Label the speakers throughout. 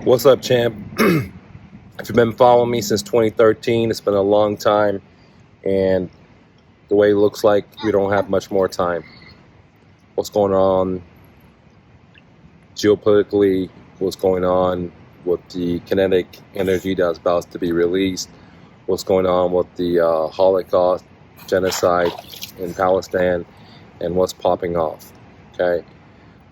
Speaker 1: What's up, champ? If you've been following me since 2013, it's been a long time, and the way it looks like we don't have much more time. What's going on geopolitically? What's going on with the kinetic energy that's about to be released? What's going on with the Holocaust, genocide in Palestine, and what's popping off? Okay.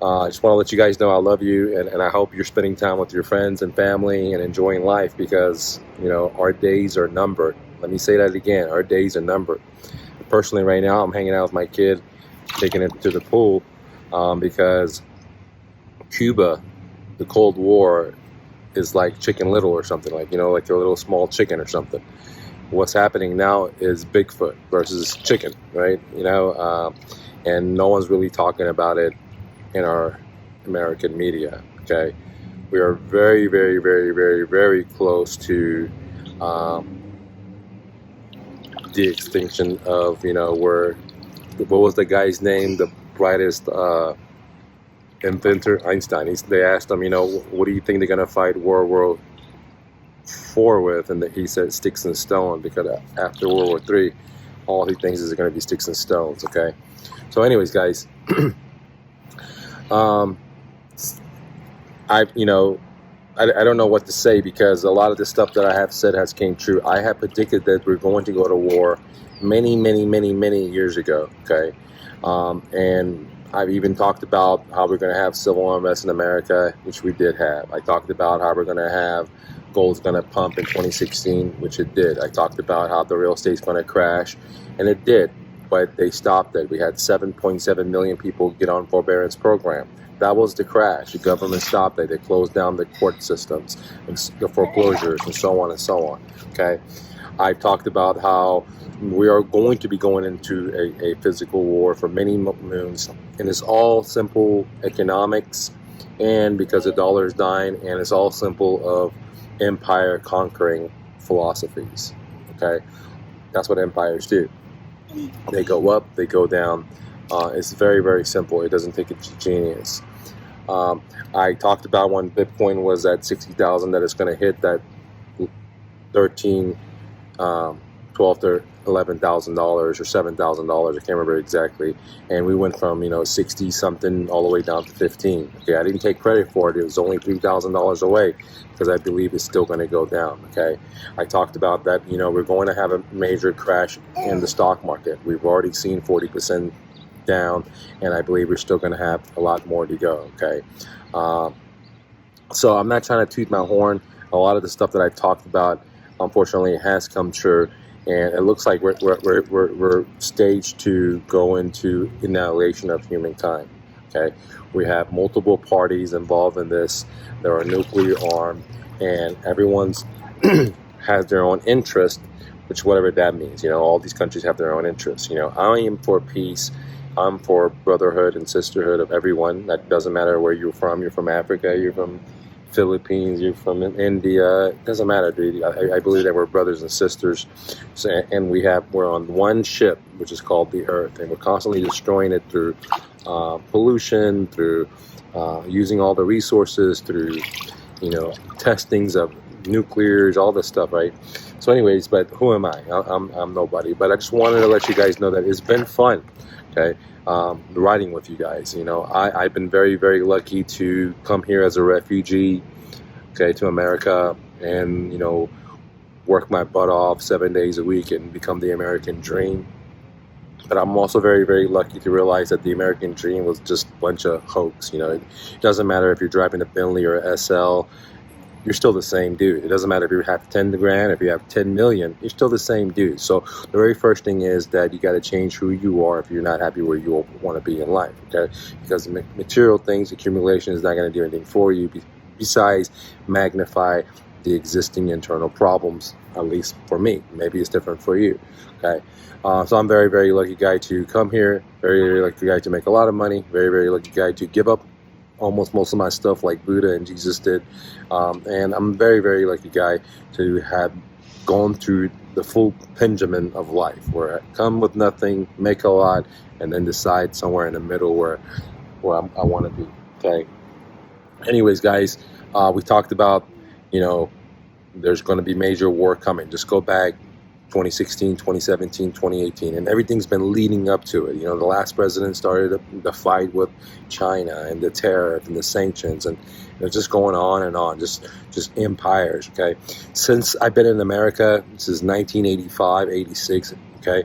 Speaker 1: I just want to let you guys know I love you, and I hope you're spending time with your friends and family and enjoying life because, our days are numbered. Let me say that again. Our days are numbered. Personally, right now, I'm hanging out with my kid, taking it to the pool because Cuba, the Cold War, is like Chicken Little or something, like a little small chicken or something. What's happening now is Bigfoot versus chicken, right? And no one's really talking about it in our American media. Okay, we are very, very, very, very, very close to the extinction of where, what was the guy's name, the brightest inventor, Einstein. They asked him, what do you think they're gonna fight World War IV with, and he said sticks and stone, because after World War III, all he thinks is going to be sticks and stones. Okay, so anyways, guys. I don't know what to say, because a lot of the stuff that I have said has came true. I have predicted that we're going to go to war many, many, many, many years ago. Okay, and I've even talked about how we're going to have civil unrest in America, which we did have. I talked about how we're going to have gold's going to pump in 2016, which it did. I talked about how the real estate's going to crash, and it did. But they stopped it. We had 7.7 million people get on forbearance program. That was the crash. The government stopped it. They closed down the court systems and the foreclosures and so on and so on. Okay, I talked about how we are going to be going into a physical war for many moons, and it's all simple economics, and because the dollar is dying, and it's all simple of empire conquering philosophies. Okay, that's what empires do. They go up, they go down. It's very, very simple. It doesn't take a genius. I talked about when Bitcoin was at 60,000 that it's going to hit that 13, 12 to $11,000 or $7,000. I can't remember exactly. And we went from 60 something all the way down to 15. Okay, I didn't take credit for it. It was only $3,000 away, because I believe it's still going to go down. Okay, I talked about that. We're going to have a major crash in the stock market. We've already seen 40% down, and I believe we're still going to have a lot more to go. Okay, so I'm not trying to toot my horn. A lot of the stuff that I talked about, unfortunately, has come true, and it looks like we're staged to go into annihilation of humankind. Okay, we have multiple parties involved in this. There are nuclear armed, and everyone's has their own interest, which whatever that means. All these countries have their own interests. I am for peace. I'm for brotherhood and sisterhood of everyone. That doesn't matter where you're from. You're from Africa. You're from Philippines. You're from India. It doesn't matter, dude. I believe that we're brothers and sisters, and we're on one ship, which is called the Earth, and we're constantly destroying it through pollution, through using all the resources, through testings of nuclears, all this stuff, right? So, anyways, but who am I? I'm nobody. But I just wanted to let you guys know that it's been fun. Okay, riding with you guys. I've been very, very lucky to come here as a refugee, okay, to America, and work my butt off 7 days a week and become the American dream. But I'm also very, very lucky to realize that the American dream was just a bunch of hoax. It doesn't matter if you're driving a Bentley or a SL. You're still the same dude. It doesn't matter if you have 10 grand, if you have 10 million, you're still the same dude. So the very first thing is that you got to change who you are if you're not happy where you want to be in life, okay? Because material things, accumulation is not going to do anything for you besides magnify the existing internal problems, at least for me. Maybe it's different for you, okay? So I'm very, very lucky guy to come here, very, very lucky guy to make a lot of money, very, very lucky guy to give up almost most of my stuff like Buddha and Jesus did, and I'm a very, very lucky guy to have gone through the full pendulum of life, where I come with nothing, make a lot, and then decide somewhere in the middle where I want to be. Okay. Anyways, guys, We talked about, you know, there's going to be major war coming. Just go back 2016, 2017, 2018, and everything's been leading up to it. You know, the last president started the fight with China and the tariff and the sanctions, and just going on and on, just empires. Okay, since I've been in America, since 1985, 86. Okay,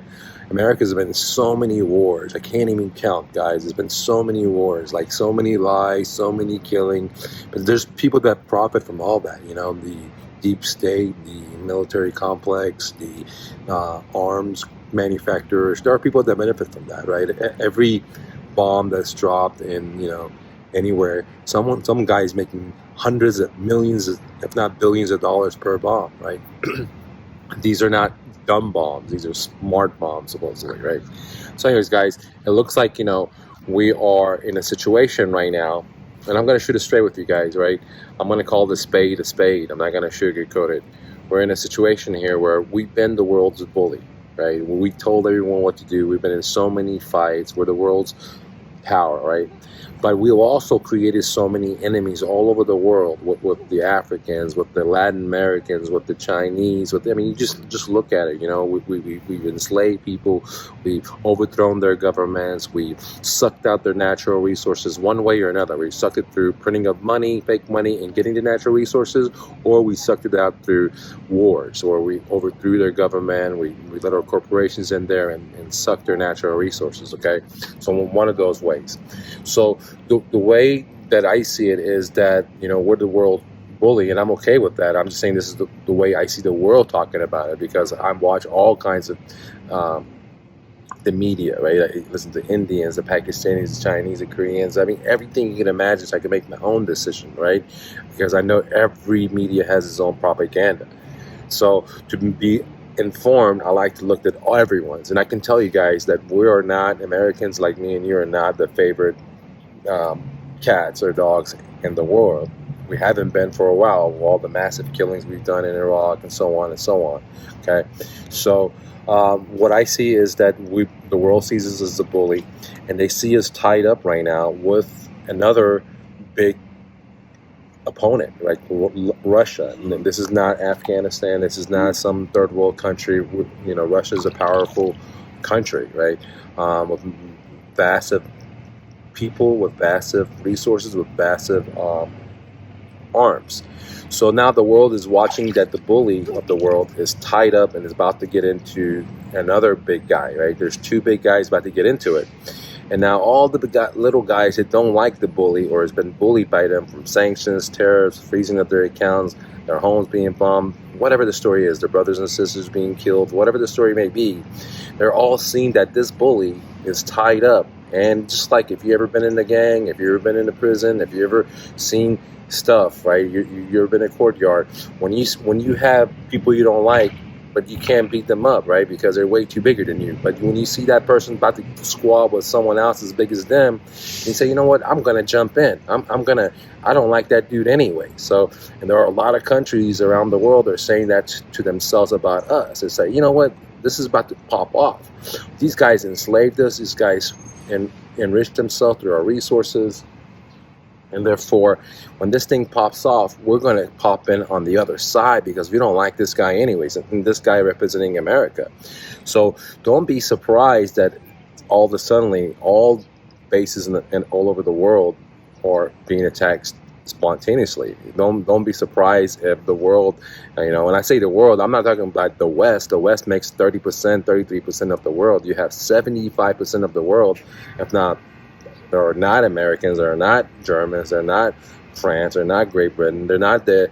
Speaker 1: America's been in so many wars. I can't even count, guys. There's been so many wars, like so many lies, so many killing. But there's people that profit from all that. You know, the deep state, the military complex, the arms manufacturers. There are people that benefit from that, right? Every bomb that's dropped in, anywhere, some guy's making hundreds of millions, if not billions of dollars per bomb, right? These are not dumb bombs. These are smart bombs, supposedly, right? So anyways, guys, it looks like, we are in a situation right now, and I'm going to shoot it straight with you guys, right? I'm going to call the spade a spade. I'm not going to sugarcoat it. We're in a situation here where we've been the world's bully, right? We told everyone what to do. We've been in so many fights. We're the world's power, right? But we've also created so many enemies all over the world with the Africans, with the Latin Americans, with the Chinese. You just look at it. We've enslaved people. We've overthrown their governments. We've sucked out their natural resources one way or another. We sucked it through printing of money, fake money, and getting the natural resources, or we sucked it out through wars, or we overthrew their government. We let our corporations in there and sucked their natural resources. Okay, so one of those ways. So the way that I see it is that, we're the world bully, and I'm okay with that. I'm just saying this is the way I see the world talking about it, because I watch all kinds of the media, right? I listen to Indians, the Pakistanis, the Chinese, the Koreans. Everything you can imagine, so I can make my own decision, right? Because I know every media has its own propaganda. So to be informed, I like to look at everyone's, and I can tell you guys that we are not, Americans like me and you are not the favorite cats or dogs in the world. We haven't been for a while, with all the massive killings we've done in Iraq and so on and so on. Okay, so what I see is that the world sees us as a bully, and they see us tied up right now with another big opponent, like Russia. And this is not Afghanistan. This is not some third world country. Russia is a powerful country, right? With massive people, with massive resources, with massive arms. So now the world is watching that the bully of the world is tied up and is about to get into another big guy, right? There's two big guys about to get into it. And now all the little guys that don't like the bully or has been bullied by them, from sanctions, tariffs, freezing of their accounts, their homes being bombed, whatever the story is, their brothers and sisters being killed, whatever the story may be, they're all seeing that this bully is tied up. And just like if you ever been in a gang, if you ever been in a prison, if you ever seen stuff, right? You ever been in a courtyard, when you have people you don't like, but you can't beat them up, right? Because they're way too bigger than you. But when you see that person about to squab with someone else as big as them, you say, you know what? I'm gonna jump in. I don't like that dude anyway. So, and there are a lot of countries around the world that are saying that to themselves about us. They say, you know what? This is about to pop off. These guys enslaved us. These guys enriched themselves through our resources. And therefore, when this thing pops off, we're going to pop in on the other side, because we don't like this guy anyways, and this guy representing America. So don't be surprised that all of a sudden all bases in all over the world are being attacked spontaneously. Don't be surprised if the world, when I say the world, I'm not talking about the West. The West makes 30%, 33% of the world. You have 75% of the world, if not, they're not Americans, they're not Germans, they're not France, they're not Great Britain, they're not the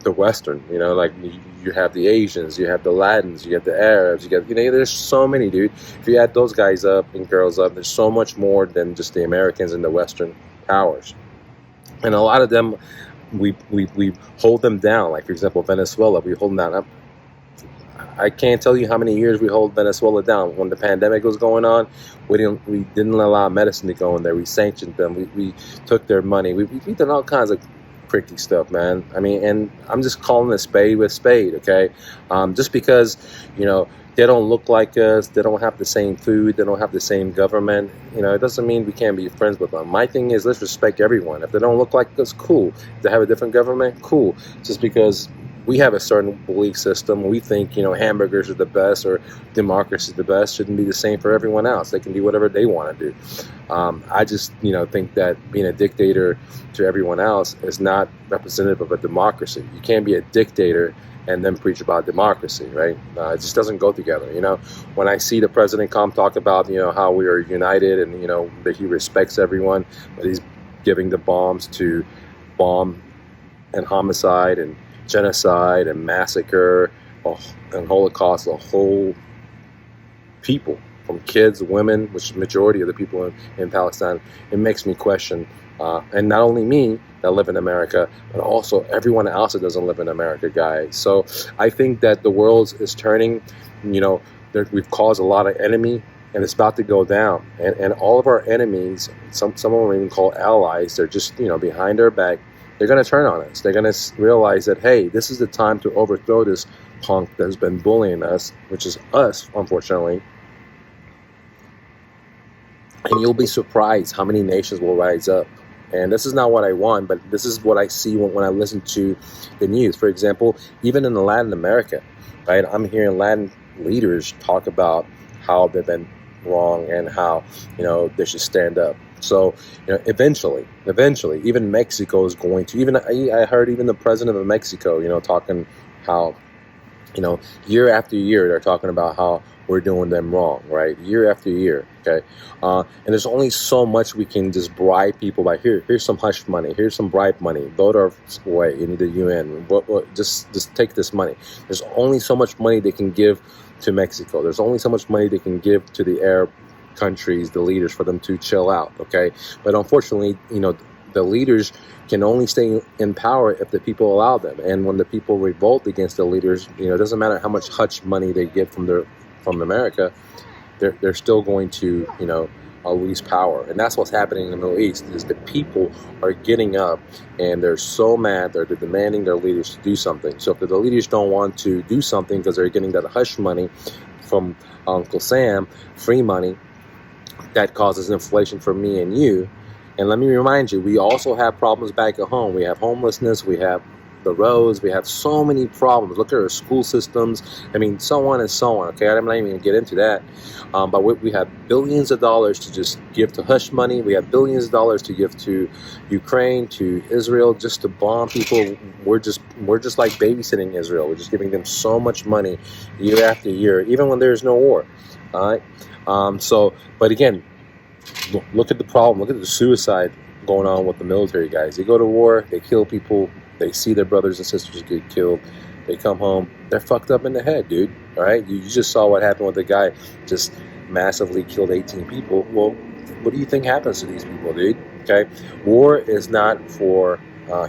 Speaker 1: Western, like you have the Asians, you have the Latins, you have the Arabs, there's so many, dude. If you add those guys up and girls up, there's so much more than just the Americans and the Western powers. And a lot of them, we hold them down. Like, for example, Venezuela, we hold them down. I can't tell you how many years we hold Venezuela down. When the pandemic was going on, we didn't allow medicine to go in there. We sanctioned them. We took their money. We did all kinds of pricky stuff, man. And I'm just calling a spade with spade, okay? Just because, they don't look like us, they don't have the same food, they don't have the same government, it doesn't mean we can't be friends with them. My thing is, let's respect everyone. If they don't look like us, cool. If they have a different government, cool. Just because we have a certain belief system, we think, hamburgers are the best or democracy is the best, shouldn't be the same for everyone else. They can do whatever they want to do. I just, think that being a dictator to everyone else is not representative of a democracy. You can't be a dictator and then preach about democracy, right? It just doesn't go together, When I see the president come talk about, how we are united and, that he respects everyone, but he's giving the bombs to bomb and homicide and genocide and massacre and Holocaust, a whole people, from kids, women, which is the majority of the people in Palestine, it makes me question, and not only me that live in America, but also everyone else that doesn't live in America, guys. So I think that the world is turning, we've caused a lot of enemy, and it's about to go down. And all of our enemies, some of them are even called allies, they're just, behind our back. They're going to turn on us. They're going to realize that, hey, this is the time to overthrow this punk that's been bullying us, which is us, unfortunately. And you'll be surprised how many nations will rise up. And this is not what I want, but this is what I see when I listen to the news. For example, even in Latin America, right? I'm hearing Latin leaders talk about how they've been wrong and how, they should stand up. So, eventually, even Mexico is going to, even I heard even the president of Mexico, talking how, year after year, they're talking about how we're doing them wrong, right? Year after year, okay? And there's only so much we can just bribe people by, here's some hush money, here's some bribe money, vote our way in the UN, just take this money. There's only so much money they can give to Mexico. There's only so much money they can give to the Arab countries, the leaders, for them to chill out, okay? But unfortunately, the leaders can only stay in power if the people allow them. And when the people revolt against the leaders, it doesn't matter how much hush money they get from America, they're still going to, lose power. And that's what's happening in the Middle East, is the people are getting up and they're so mad, they're demanding their leaders to do something. So if the leaders don't want to do something because they're getting that hush money from Uncle Sam, free money, that causes inflation for me and you. And let me remind you, we also have problems back at home. We have homelessness, we have the roads, we have so many problems. Look at our school systems, so on and so on, okay? I'm not even going to get into that. But we have billions of dollars to just give to hush money. We have billions of dollars to give to Ukraine, to Israel, just to bomb people. We're just like babysitting Israel. We're just giving them so much money year after year, even when there's no war, all right? But again, look at the problem. Look at the suicide going on with the military guys. They go to war, they kill people, they see their brothers and sisters get killed, they come home, they're fucked up in the head, dude. All right? You just saw what happened with the guy just massively killed 18 people. Well, what do you think happens to these people, dude? Okay? War is not for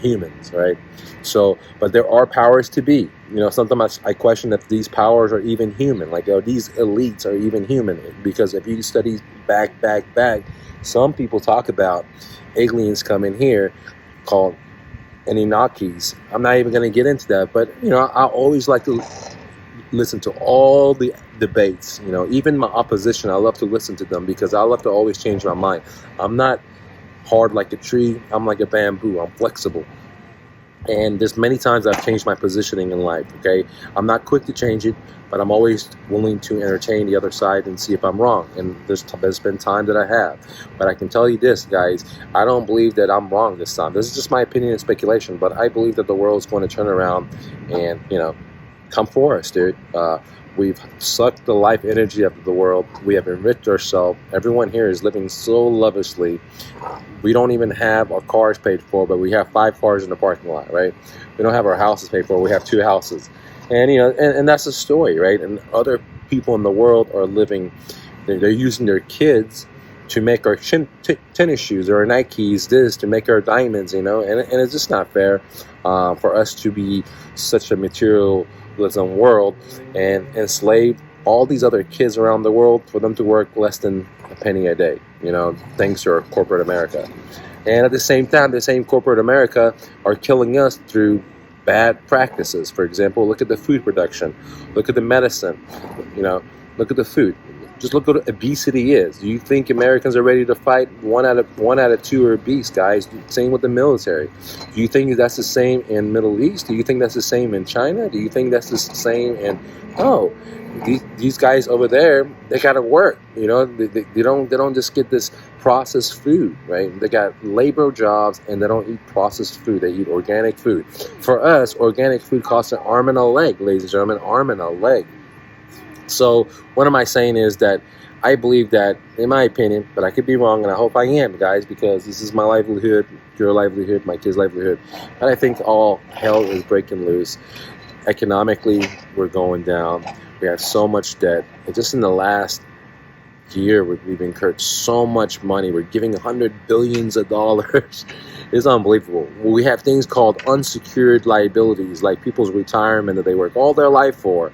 Speaker 1: humans, right? So, but there are powers to be. Sometimes I question if these powers are even human. Like, these elites are even human. Because if you study back, some people talk about aliens coming here called Anunnakis. I'm not even going to get into that. But, I always like to listen to all the debates. Even my opposition, I love to listen to them because I love to always change my mind. I'm not hard like a tree. I'm like a bamboo. I'm flexible. And there's many times I've changed my positioning in life, okay? I'm not quick to change it, but I'm always willing to entertain the other side and see if I'm wrong. And there's been time that I have. But I can tell you this, guys, I don't believe that I'm wrong this time. This is just my opinion and speculation, but I believe that the world's going to turn around and, come for us, dude. We've sucked the life energy out of the world. We have enriched ourselves. Everyone here is living so lavishly. We don't even have our cars paid for, but we have 5 cars in the parking lot, right? We don't have our houses paid for. We have 2 houses. And, and that's the story, right? And other people in the world are living, they're using their kids to make our tennis shoes or our Nikes, to make our diamonds, and it's just not fair for us to be such a materialism world and enslave all these other kids around the world for them to work less than a penny a day, thanks to our corporate America. And at the same time, the same corporate America are killing us through bad practices. For example, look at the food production, look at the medicine, look at the food. Just look what obesity is. Do you think Americans are ready to fight? One out of two are obese, guys. Same with the military. Do you think that's the same in Middle East? Do you think that's the same in China? Do you think that's the same in these guys over there? They got to work. They don't just get this processed food, right? They got labor jobs and they don't eat processed food. They eat organic food. For us, organic food costs an arm and a leg, ladies and gentlemen, arm and a leg. So what am I saying is that I believe that, in my opinion, but I could be wrong, and I hope I am, guys, because this is my livelihood, your livelihood, my kids' livelihood. And I think all hell is breaking loose. Economically, we're going down. We have so much debt. And just in the last year, we've incurred so much money. We're giving $100 billion. It's unbelievable. We have things called unsecured liabilities, like people's retirement that they work all their life for,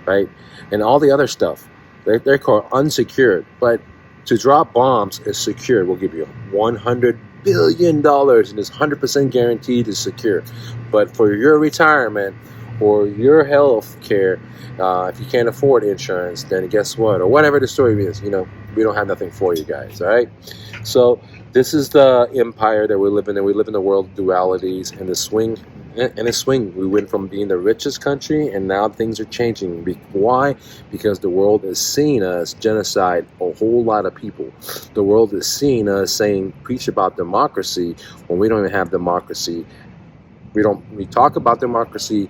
Speaker 1: right? And all the other stuff. They're called unsecured. But to drop bombs is secured. We'll give you $100 billion and it's 100% guaranteed to secure. But for your retirement or your health care, if you can't afford insurance, then guess what? Or whatever the story is, we don't have nothing for you guys, all right? So this is the empire that we live in, and we live in the world of dualities and the swing. We went from being the richest country, and now things are changing. Why? Because the world is seeing us genocide a whole lot of people. The world is seeing us preach about democracy when we don't even have democracy. We talk about democracy,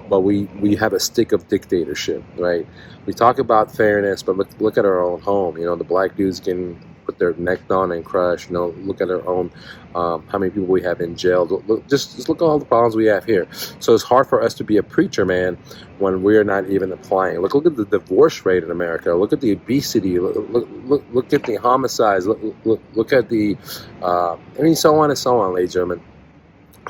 Speaker 1: but we have a stick of dictatorship, right? We talk about fairness, but look at our own home. The black dudes getting put their neck down and crushed. Look at our own, how many people we have in jail. Just look at all the problems we have here. So it's hard for us to be a preacher, man, when we're not even applying. Look at the divorce rate in America. Look at the obesity. Look at the homicides. Look at the, so on and so on, ladies and gentlemen.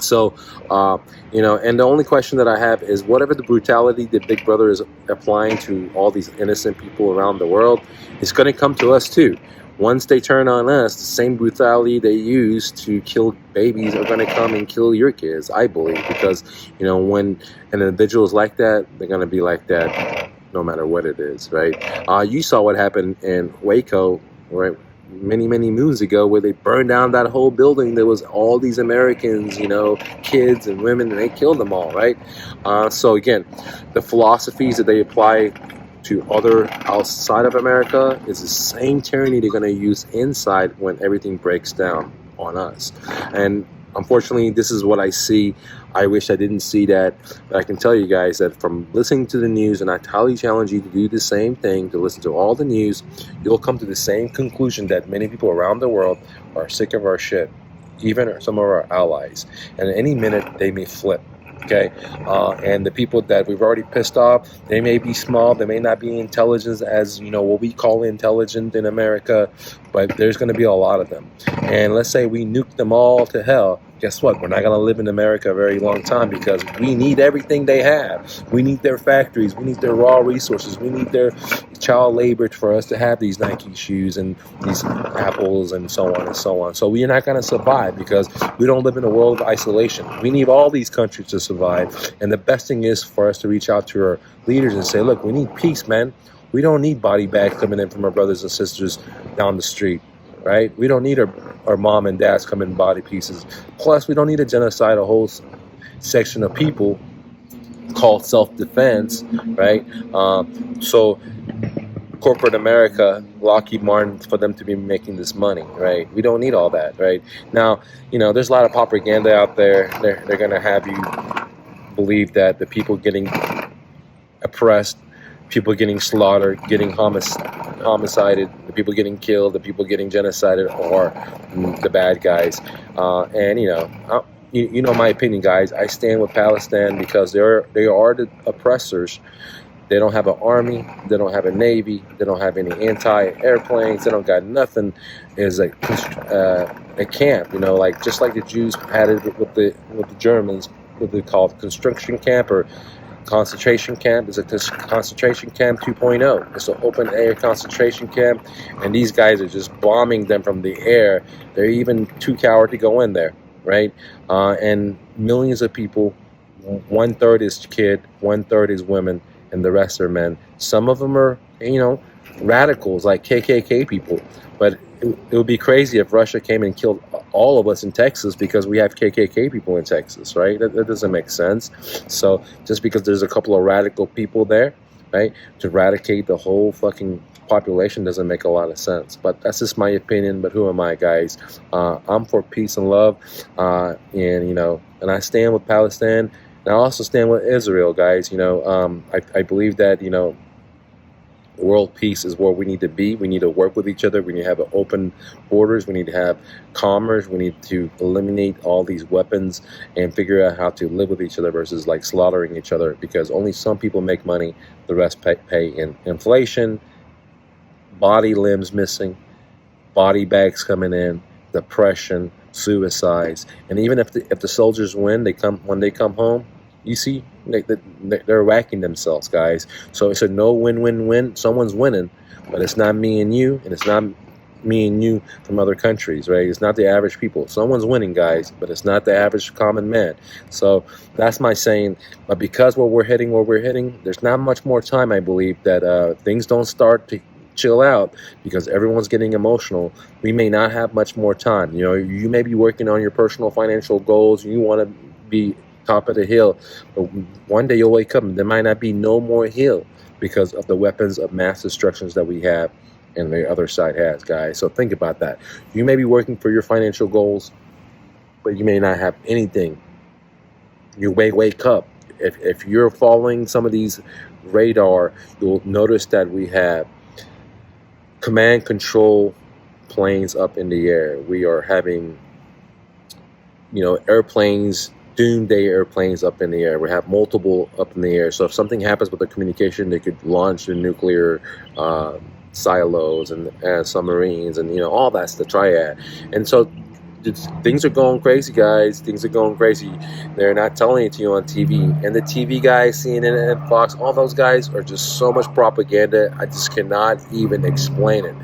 Speaker 1: So, and the only question that I have is, whatever the brutality that Big Brother is applying to all these innocent people around the world, it's going to come to us too. Once they turn on us, the same brutality they use to kill babies are going to come and kill your kids, I believe, because, when an individual is like that, they're going to be like that no matter what it is, right? You saw what happened in Waco, right? Many moons ago, where they burned down that whole building. There was all these Americans, kids and women, and they killed them all, right? So again, the philosophies that they apply to other outside of America is the same tyranny they're going to use inside when everything breaks down on us. And unfortunately, this is what I see. I wish I didn't see that, but I can tell you guys that from listening to the news, and I highly challenge you to do the same thing, to listen to all the news, you'll come to the same conclusion that many people around the world are sick of our shit, even some of our allies. And at any minute, they may flip. Okay, and the people that we've already pissed off, they may be small, they may not be intelligent as, what we call intelligent in America, but there's going to be a lot of them. And let's say we nuke them all to hell. Guess what? We're not going to live in America a very long time, because we need everything they have. We need their factories. We need their raw resources. We need their child labor for us to have these Nike shoes and these apples and so on and so on. So we're not going to survive, because we don't live in a world of isolation. We need all these countries to survive. And the best thing is for us to reach out to our leaders and say, look, we need peace, man. We don't need body bags coming in from our brothers and sisters down the street. Right? We don't need our mom and dads coming in body pieces. Plus, we don't need to genocide a whole section of people called self-defense, right? So corporate America, Lockheed Martin, for them to be making this money, right? We don't need all that, right? Now, there's a lot of propaganda out there. They're going to have you believe that the people getting oppressed, people getting slaughtered, getting homicided, the people getting killed, the people getting genocided are the bad guys. And my opinion, guys. I stand with Palestine because they are the oppressors. They don't have an army, they don't have a navy, they don't have any anti-airplanes, they don't got nothing. Is a camp, just like the Jews had it with the Germans, what they call construction camp or concentration camp. Is a concentration camp 2.0. It's an open air concentration camp, and these guys are just bombing them from the air. They're even too coward to go in there, right? And millions of people 1/3 is kid, 1/3 is women, and the rest are men. Some of them are, radicals like KKK people. But it would be crazy if Russia came and killed all of us in Texas because we have KKK people in Texas, right? That doesn't make sense. So just because there's a couple of radical people there, right, to eradicate the whole fucking population doesn't make a lot of sense. But that's just my opinion. But who am I, guys? I'm for peace and love, and I stand with Palestine, and I also stand with Israel, guys. I believe that world peace is where we need to be. We need to work with each other. We need to have open borders. We need to have commerce. We need to eliminate all these weapons and figure out how to live with each other versus like slaughtering each other, because only some people make money. The rest pay in inflation, body limbs missing, body bags coming in, depression, suicides. And even if the soldiers win, when they come home, you see, they're whacking themselves, guys. So it's a no win-win-win. Someone's winning, but it's not me and you, and it's not me and you from other countries, right? It's not the average people. Someone's winning, guys, but it's not the average common man. So that's my saying. But because where we're heading, there's not much more time, I believe, that things don't start to chill out because everyone's getting emotional. We may not have much more time. You may be working on your personal financial goals. You want to be top of the hill, but one day you'll wake up and there might not be no more hill because of the weapons of mass destructions that we have and the other side has, guys. So think about that. You may be working for your financial goals, but you may not have anything. You may wake up. If you're following some of these radar, you'll notice that we have command control planes up in the air. We are having airplanes, doomsday airplanes up in the air. We have multiple up in the air. So if something happens with the communication, they could launch the nuclear silos and submarines and all that's the triad. And so things are going crazy, guys. Things are going crazy. They're not telling it to you on TV. And the TV guys, CNN and Fox, all those guys are just so much propaganda. I just cannot even explain it.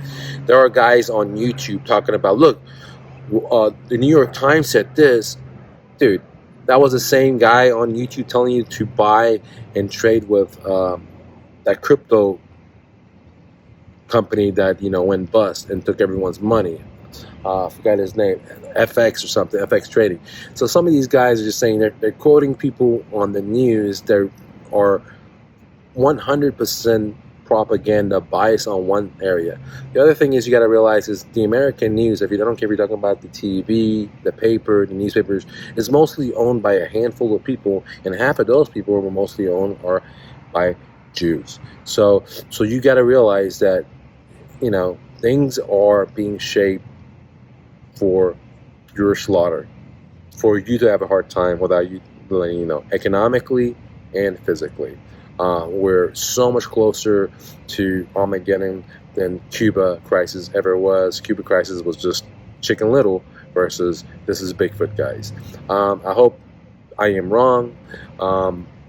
Speaker 1: There are guys on YouTube talking about, look, the New York Times said this. Dude, that was the same guy on YouTube telling you to buy and trade with that crypto company that went bust and took everyone's money. I forgot his name, FX or something, FX Trading. So some of these guys are just saying they're quoting people on the news. They are 100% propaganda bias on one area. The other thing is you got to realize is the American news, if you don't care if you're talking about the TV, the paper, the newspapers, is mostly owned by a handful of people, and half of those people were mostly owned are by Jews. So you got to realize that things are being shaped for your slaughter, for you to have a hard time without you letting economically and physically. We're so much closer to Armageddon than Cuba crisis ever was. Cuba crisis was just Chicken Little versus this is Bigfoot, guys. I hope I am wrong,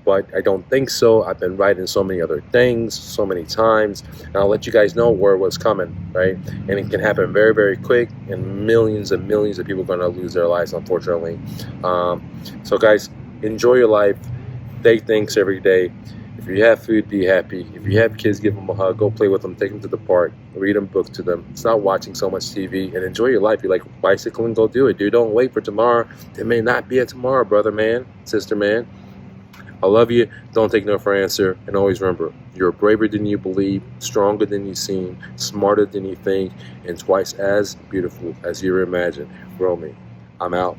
Speaker 1: but I don't think so. I've been right in so many other things so many times, and I'll let you guys know where it was coming, right? And it can happen very, very quick, and millions and millions of people are going to lose their lives, unfortunately. So guys, enjoy your life. Day thanks every day. If you have food, be happy. If you have kids, give them a hug. Go play with them. Take them to the park. Read them books to them. Stop watching so much TV and enjoy your life. You like bicycling? Go do it, dude. Don't wait for tomorrow. There may not be a tomorrow, brother, man, sister, man. I love you. Don't take no for an answer. And always remember, you're braver than you believe, stronger than you seem, smarter than you think, and twice as beautiful as you imagine. Grow me. I'm out.